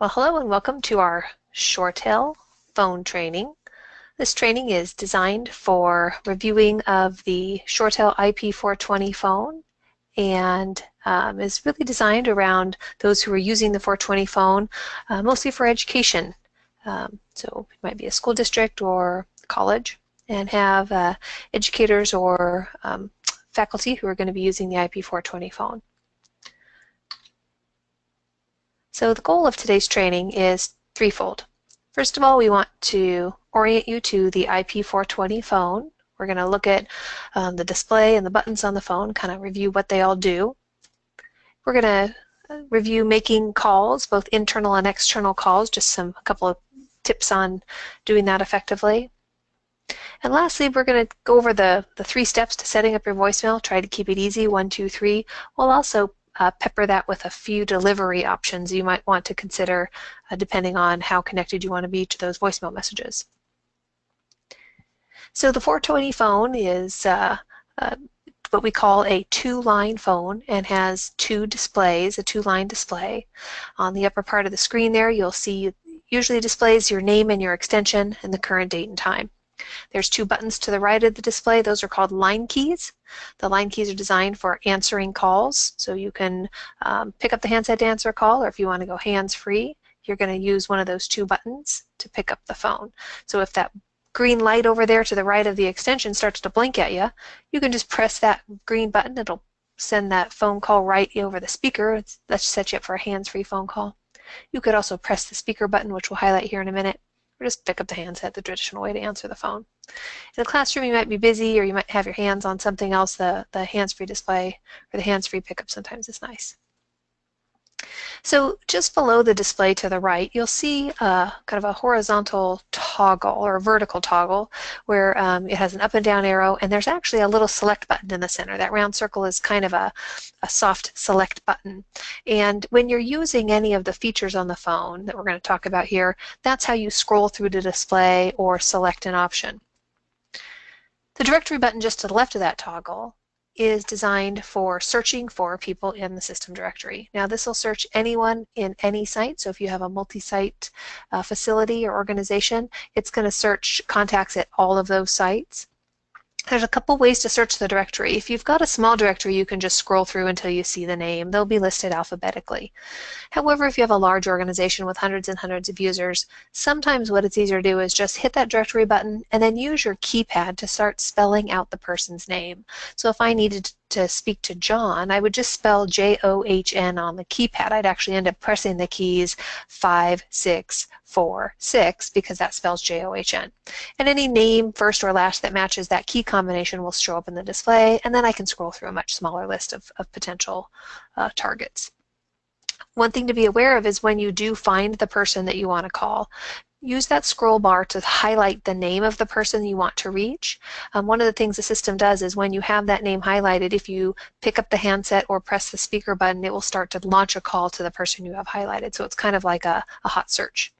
Well, hello and welcome to our ShoreTel phone training. This training is designed for reviewing of the ShoreTel IP420 phone and is really designed around those who are using the 420 phone, mostly for education. So it might be a school district or college and have educators or faculty who are going to be using the IP420 phone. So the goal of today's training is threefold. First of all, we want to orient you to the IP420 phone. We're going to look at the display and the buttons on the phone, kind of review what they all do. We're going to review making calls, both internal and external calls, just a couple of tips on doing that effectively. And lastly, we're going to go over the 3 steps to setting up your voicemail. Try to keep it easy, 1, 2, 3. We'll also pepper that with a few delivery options you might want to consider depending on how connected you want to be to those voicemail messages. So the 420 phone is what we call a 2-line phone and has 2 displays, a 2-line display. On the upper part of the screen there, you'll see usually displays your name and your extension and the current date and time. There's 2 buttons to the right of the display. Those are called line keys. The line keys are designed for answering calls, so you can pick up the handset to answer a call, or if you want to go hands-free, you're going to use one of those 2 buttons to pick up the phone. So if that green light over there to the right of the extension starts to blink at you, you can just press that green button. It'll send that phone call right over the speaker. Let's set you up for a hands-free phone call. You could also press the speaker button, which we'll highlight here in a minute, or just pick up the handset, the traditional way to answer the phone. In the classroom, you might be busy, or you might have your hands on something else. The hands-free display or the hands-free pickup sometimes is nice. So just below the display to the right, you'll see kind of a horizontal toggle or a vertical toggle where it has an up and down arrow, and there's actually a little select button in the center. That round circle is kind of a soft select button. And when you're using any of the features on the phone that we're going to talk about here, that's how you scroll through the display or select an option. The directory button just to the left of that toggle is designed for searching for people in the system directory. Now this will search anyone in any site, so if you have a multi-site facility or organization, it's going to search contacts at all of those sites. There's a couple ways to search the directory. If you've got a small directory, you can just scroll through until you see the name. They'll be listed alphabetically. However, if you have a large organization with hundreds and hundreds of users, sometimes what it's easier to do is just hit that directory button and then use your keypad to start spelling out the person's name. So if I needed to speak to John, I would just spell John on the keypad. I'd actually end up pressing the keys 5, 6, 4, 6 because that spells John. And any name, first or last, that matches that key combination will show up in the display, and then I can scroll through a much smaller list of potential targets. One thing to be aware of is when you do find the person that you want to call, use that scroll bar to highlight the name of the person you want to reach. One of the things the system does is when you have that name highlighted, if you pick up the handset or press the speaker button, it will start to launch a call to the person you have highlighted. So it's kind of like a hot search.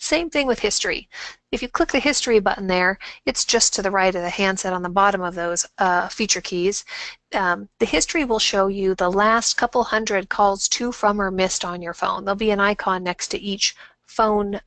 Same thing with history. If you click the history button there, it's just to the right of the handset on the bottom of those feature keys. The history will show you the last couple hundred calls to, from, or missed on your phone. There'll be an icon next to each phone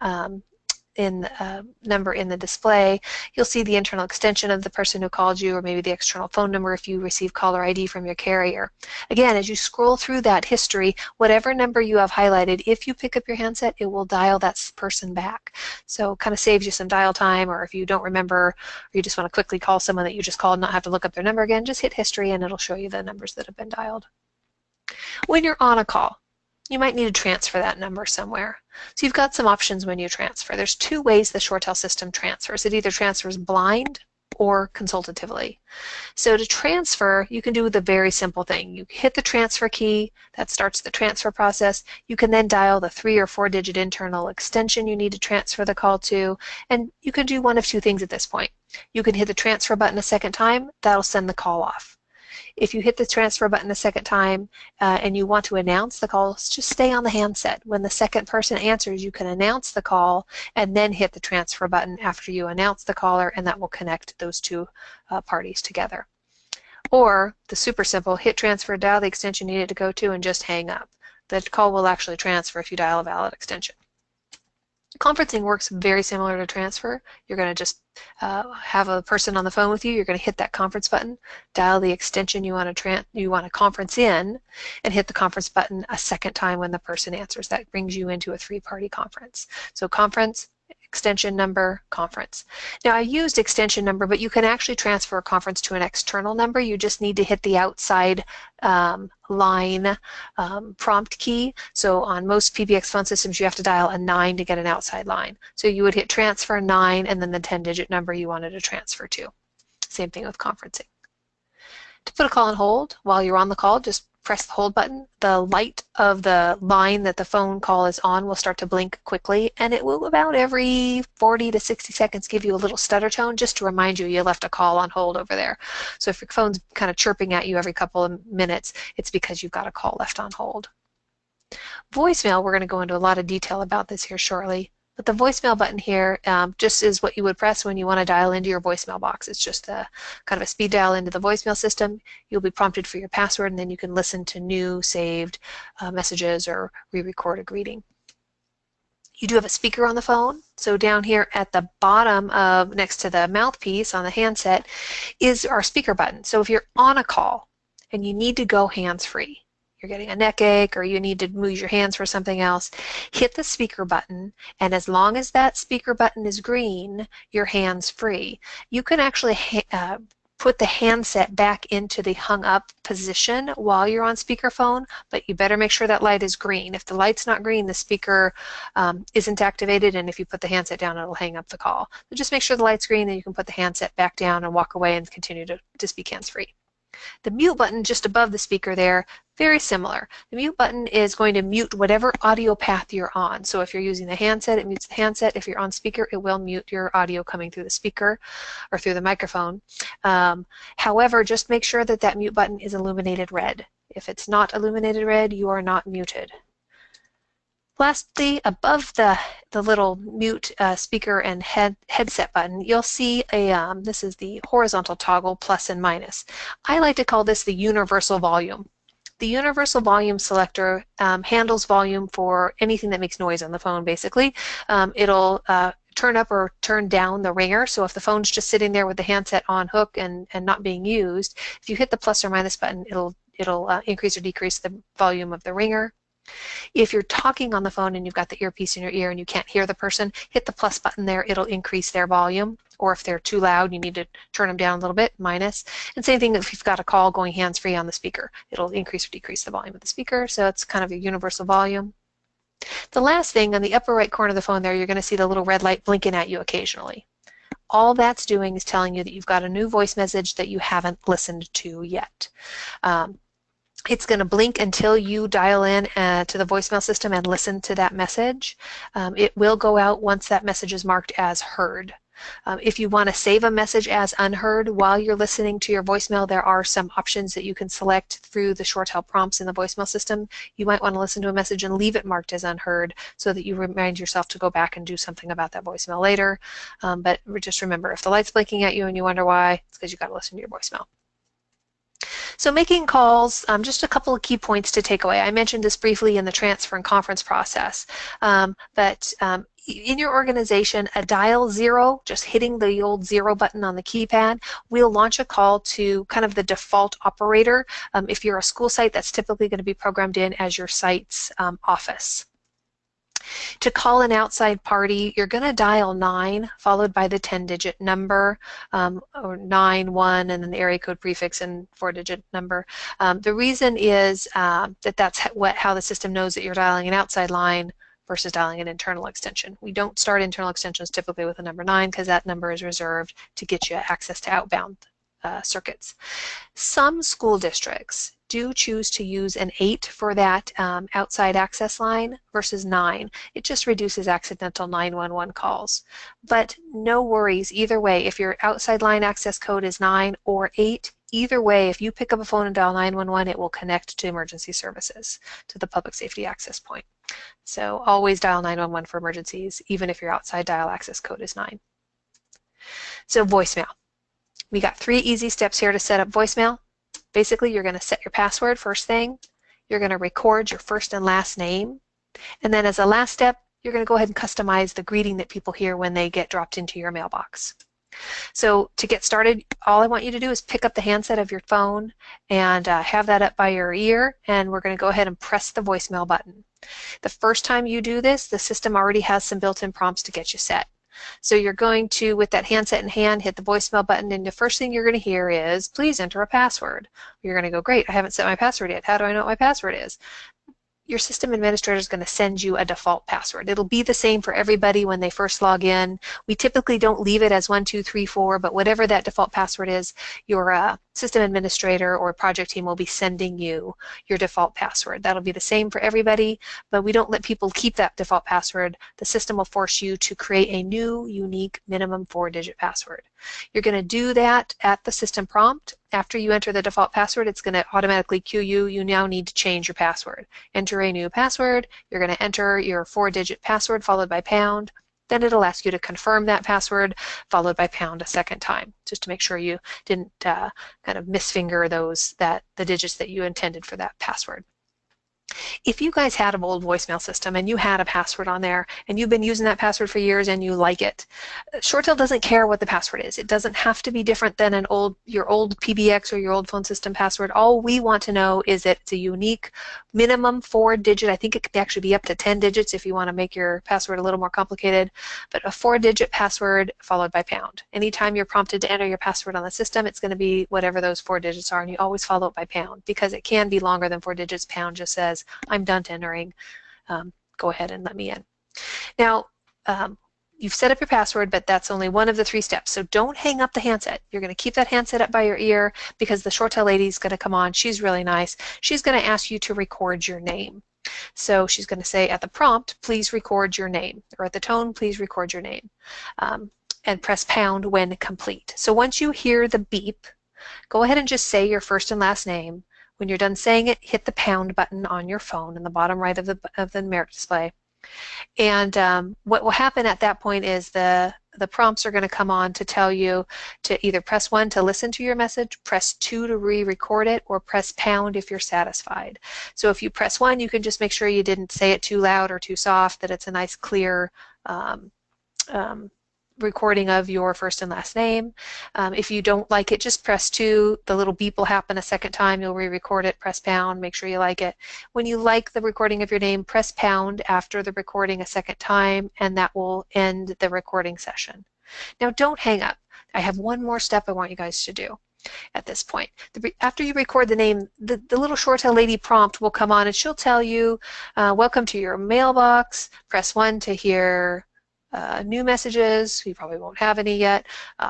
number in the display. You'll see the internal extension of the person who called you, or maybe the external phone number if you receive caller ID from your carrier. Again, as you scroll through that history, whatever number you have highlighted, if you pick up your handset, it will dial that person back. So it kind of saves you some dial time, or if you don't remember, or you just want to quickly call someone that you just called and not have to look up their number again, just hit history and it'll show you the numbers that have been dialed. When you're on a call, you might need to transfer that number somewhere. So you've got some options when you transfer. There's 2 ways the ShoreTel system transfers. It either transfers blind or consultatively. So to transfer, you can do the very simple thing. You hit the transfer key, that starts the transfer process. You can then dial the 3 or 4-digit internal extension you need to transfer the call to, and you can do one of 2 things at this point. You can hit the transfer button a second time, that'll send the call off. If you hit the transfer button a second time and you want to announce the call, just stay on the handset. When the second person answers, you can announce the call and then hit the transfer button after you announce the caller, and that will connect those 2 parties together. Or the super simple, hit transfer, dial the extension you need it to go to, and just hang up. The call will actually transfer if you dial a valid extension. Conferencing works very similar to transfer. You're going to just have a person on the phone with you. You're going to hit that conference button, dial the extension you want to conference in, and hit the conference button a second time when the person answers. That brings you into a three-party conference. So conference, extension number, conference. Now I used extension number, but you can actually transfer a conference to an external number. You just need to hit the outside line prompt key. So on most PBX phone systems, you have to dial a 9 to get an outside line. So you would hit transfer 9 and then the 10-digit number you wanted to transfer to. Same thing with conferencing. To put a call on hold while you're on the call, just press the hold button. The light of the line that the phone call is on will start to blink quickly, and it will about every 40 to 60 seconds give you a little stutter tone just to remind you left a call on hold over there. So if your phone's kind of chirping at you every couple of minutes, it's because you've got a call left on hold. Voicemail, we're going to go into a lot of detail about this here shortly. But the voicemail button here just is what you would press when you want to dial into your voicemail box. It's just a kind of a speed dial into the voicemail system. You'll be prompted for your password, and then you can listen to new saved messages or re-record a greeting. You do have a speaker on the phone. So down here at the bottom of next to the mouthpiece on the handset is our speaker button. So if you're on a call and you need to go hands-free, you're getting a neck ache or you need to move your hands for something else, hit the speaker button, and as long as that speaker button is green, you're hands-free. You can actually put the handset back into the hung up position while you're on speakerphone, but you better make sure that light is green. If the light's not green, the speaker isn't activated, and if you put the handset down, it'll hang up the call. So just make sure the light's green, and you can put the handset back down and walk away and continue to speak hands-free. The mute button just above the speaker there, very similar. The mute button is going to mute whatever audio path you're on. So if you're using the handset, it mutes the handset. If you're on speaker, it will mute your audio coming through the speaker or through the microphone. However, just make sure that that mute button is illuminated red. If it's not illuminated red, you are not muted. Lastly, above the little mute speaker and headset button, you'll see this is the horizontal toggle plus and minus. I like to call this the universal volume. The universal volume selector handles volume for anything that makes noise on the phone, basically. It'll turn up or turn down the ringer. So if the phone's just sitting there with the handset on hook and not being used, if you hit the plus or minus button, it'll increase or decrease the volume of the ringer. If you're talking on the phone and you've got the earpiece in your ear and you can't hear the person, hit the plus button there. It'll increase their volume. Or if they're too loud, you need to turn them down a little bit, minus. And same thing if you've got a call going hands-free on the speaker. It'll increase or decrease the volume of the speaker. So it's kind of a universal volume. The last thing, on the upper right corner of the phone there, you're going to see the little red light blinking at you occasionally. All that's doing is telling you that you've got a new voice message that you haven't listened to yet. It's going to blink until you dial in to the voicemail system and listen to that message. It will go out once that message is marked as heard. If you want to save a message as unheard while you're listening to your voicemail, there are some options that you can select through the ShoreTel prompts in the voicemail system. You might want to listen to a message and leave it marked as unheard so that you remind yourself to go back and do something about that voicemail later. But just remember, if the light's blinking at you and you wonder why, it's because you've got to listen to your voicemail. So making calls, just a couple of key points to take away. I mentioned this briefly in the transfer and conference process, but in your organization, a dial 0, just hitting the old 0 button on the keypad, will launch a call to kind of the default operator. If you're a school site, that's typically going to be programmed in as your site's office. To call an outside party, you're going to dial 9 followed by the 10-digit number, or 9-1 and then the area code prefix and 4-digit number. The reason is that's how the system knows that you're dialing an outside line versus dialing an internal extension. We don't start internal extensions typically with a number 9 because that number is reserved to get you access to outbound circuits. Some school districts do choose to use an 8 for that outside access line versus 9. It just reduces accidental 911 calls. But no worries, either way, if your outside line access code is 9 or 8, either way, if you pick up a phone and dial 911, it will connect to emergency services, to the public safety access point. So always dial 911 for emergencies, even if your outside dial access code is 9. So voicemail. We got 3 easy steps here to set up voicemail. Basically, you're going to set your password first thing. You're going to record your first and last name. And then as a last step, you're going to go ahead and customize the greeting that people hear when they get dropped into your mailbox. So to get started, all I want you to do is pick up the handset of your phone and have that up by your ear, and we're going to go ahead and press the voicemail button. The first time you do this, the system already has some built-in prompts to get you set. So you're going to, with that handset in hand, hit the voicemail button, and the first thing you're going to hear is, please enter a password. You're going to go, great, I haven't set my password yet. How do I know what my password is? Your system administrator is going to send you a default password. It'll be the same for everybody when they first log in. We typically don't leave it as 1234, but whatever that default password is, your system administrator or project team will be sending you your default password. That'll be the same for everybody, but we don't let people keep that default password. The system will force you to create a new, unique, minimum 4-digit password. You're going to do that at the system prompt. After you enter the default password, it's going to automatically cue you. You now need to change your password. Enter a new password. You're going to enter your 4-digit password followed by pound. Then it'll ask you to confirm that password followed by pound a second time, just to make sure you didn't kind of misfinger the digits that you intended for that password. If you guys had an old voicemail system and you had a password on there and you've been using that password for years and you like it, ShoreTel doesn't care what the password is. It doesn't have to be different than your old PBX or your old phone system password. All we want to know is that it's a unique minimum 4-digit. I think it could actually be up to 10 digits if you want to make your password a little more complicated, but a 4-digit password followed by pound. Anytime you're prompted to enter your password on the system, it's going to be whatever those 4 digits are, and you always follow it by pound because it can be longer than 4 digits. Pound just says, I'm done entering. Go ahead and let me in. Now, you've set up your password, but that's only one of the 3 steps. So don't hang up the handset. You're going to keep that handset up by your ear because the ShoreTel lady is going to come on. She's really nice. She's going to ask you to record your name. So she's going to say at the prompt, please record your name, or at the tone, please record your name, and press pound when complete. So once you hear the beep, go ahead and just say your first and last name. When you're done saying it, hit the pound button on your phone in the bottom right of the numeric display. And what will happen at that point is the prompts are going to come on to tell you to either press 1 to listen to your message, press 2 to re-record it, or press pound if you're satisfied. So if you press 1, you can just make sure you didn't say it too loud or too soft, that it's a nice clear recording of your first and last name. If you don't like it, just press 2. The little beep will happen a second time. You'll re-record it, press pound, make sure you like it. When you like the recording of your name, press pound after the recording a second time, and that will end the recording session. Now don't hang up. I have one more step I want you guys to do at this point. After you record the name, the little ShoreTel lady prompt will come on and she'll tell you, welcome to your mailbox. Press 1 to hear new messages. You probably won't have any yet.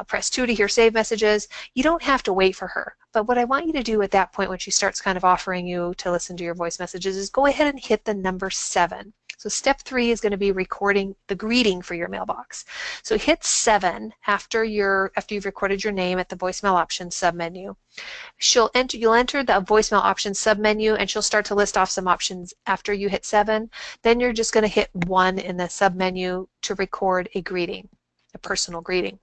Press 2 to hear save messages. You don't have to wait for her. But what I want you to do at that point when she starts kind of offering you to listen to your voice messages is go ahead and hit the number 7. So step 3 is going to be recording the greeting for your mailbox. So hit 7 after you've recorded your name at the voicemail options submenu. You'll enter the voicemail options submenu, and she'll start to list off some options after you hit 7. Then you're just going to hit 1 in the submenu to record a greeting, a personal greeting.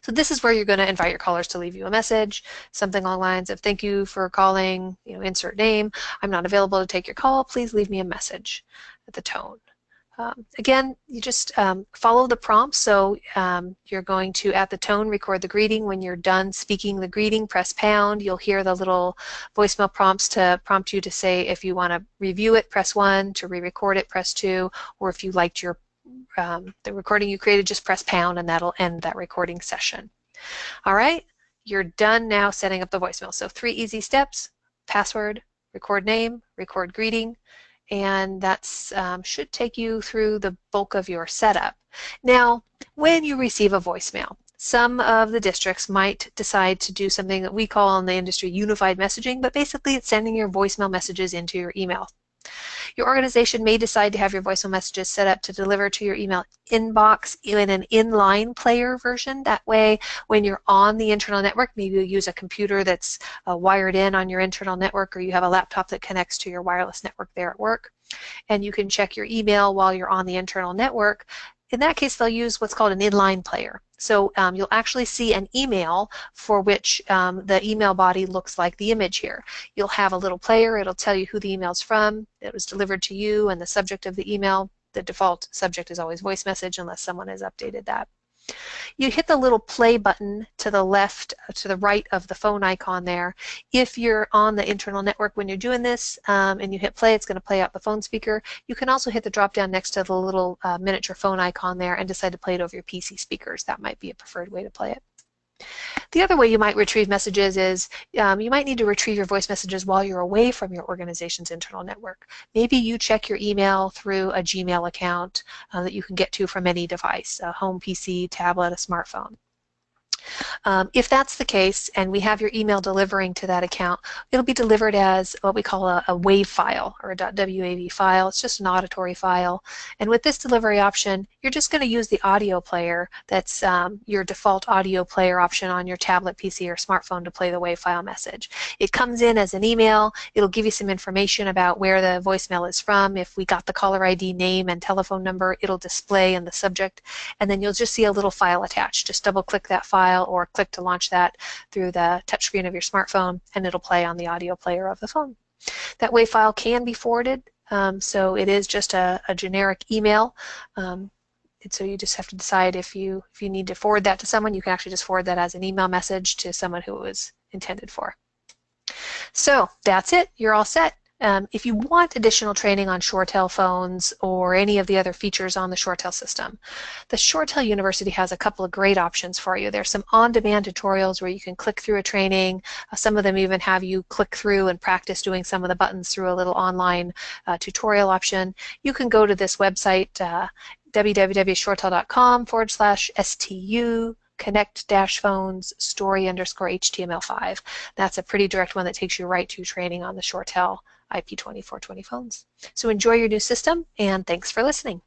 So this is where you're going to invite your callers to leave you a message, something along the lines of, thank you for calling, insert name, I'm not available to take your call, please leave me a message at the tone. Again, you just follow the prompts. So you're going to, at the tone, record the greeting. When you're done speaking the greeting, press pound. You'll hear the little voicemail prompts to prompt you to say if you want to review it, press 1, to re-record it, press 2, or if you liked the recording you created, just press pound, and that'll end that recording session. All right, you're done now setting up the voicemail. So 3 easy steps: password, record name, record greeting, and that should take you through the bulk of your setup. Now, when you receive a voicemail, some of the districts might decide to do something that we call in the industry unified messaging, but basically it's sending your voicemail messages into your email. Your organization may decide to have your voicemail messages set up to deliver to your email inbox in an inline player version. That way, when you're on the internal network, maybe you use a computer that's wired in on your internal network, or you have a laptop that connects to your wireless network there at work, and you can check your email while you're on the internal network. In that case, they'll use what's called an inline player. So you'll actually see an email for which the email body looks like the image here. You'll have a little player. It'll tell you who the email's from. It was delivered to you and the subject of the email. the default subject is always voice message unless someone has updated that. You hit the little play button to the left, to the right of the phone icon there. If you're on the internal network when you're doing this and you hit play, it's going to play out the phone speaker. You can also hit the drop down next to the little miniature phone icon there and decide to play it over your PC speakers. That might be a preferred way to play it. The other way you might retrieve messages is you might need to retrieve your voice messages while you're away from your organization's internal network. Maybe you check your email through a Gmail account that you can get to from any device, a home PC, tablet, a smartphone. If that's the case and we have your email delivering to that account, it'll be delivered as what we call a WAV file or a .wav file. It's just an auditory file. And with this delivery option, you're just going to use the audio player that's your default audio player option on your tablet, PC, or smartphone to play the WAV file message. It comes in as an email. It'll give you some information about where the voicemail is from. If we got the caller ID, name, and telephone number, it'll display in the subject. And then you'll just see a little file attached. Just double-click that file or click to launch that through the touchscreen of your smartphone, and it'll play on the audio player of the phone. That WAV file can be forwarded, so it is just a generic email. So you just have to decide if you need to forward that to someone. You can actually just forward that as an email message to someone who it was intended for. So that's it. You're all set. If you want additional training on ShoreTel phones or any of the other features on the ShoreTel system, the ShoreTel University has a couple of great options for you. There's some on-demand tutorials where you can click through a training. Some of them even have you click through and practice doing some of the buttons through a little online tutorial option. You can go to this website, www.shoretel.com/STU connect-phones story_HTML5. That's a pretty direct one that takes you right to training on the ShoreTel IP2420 phones. So enjoy your new system, and thanks for listening.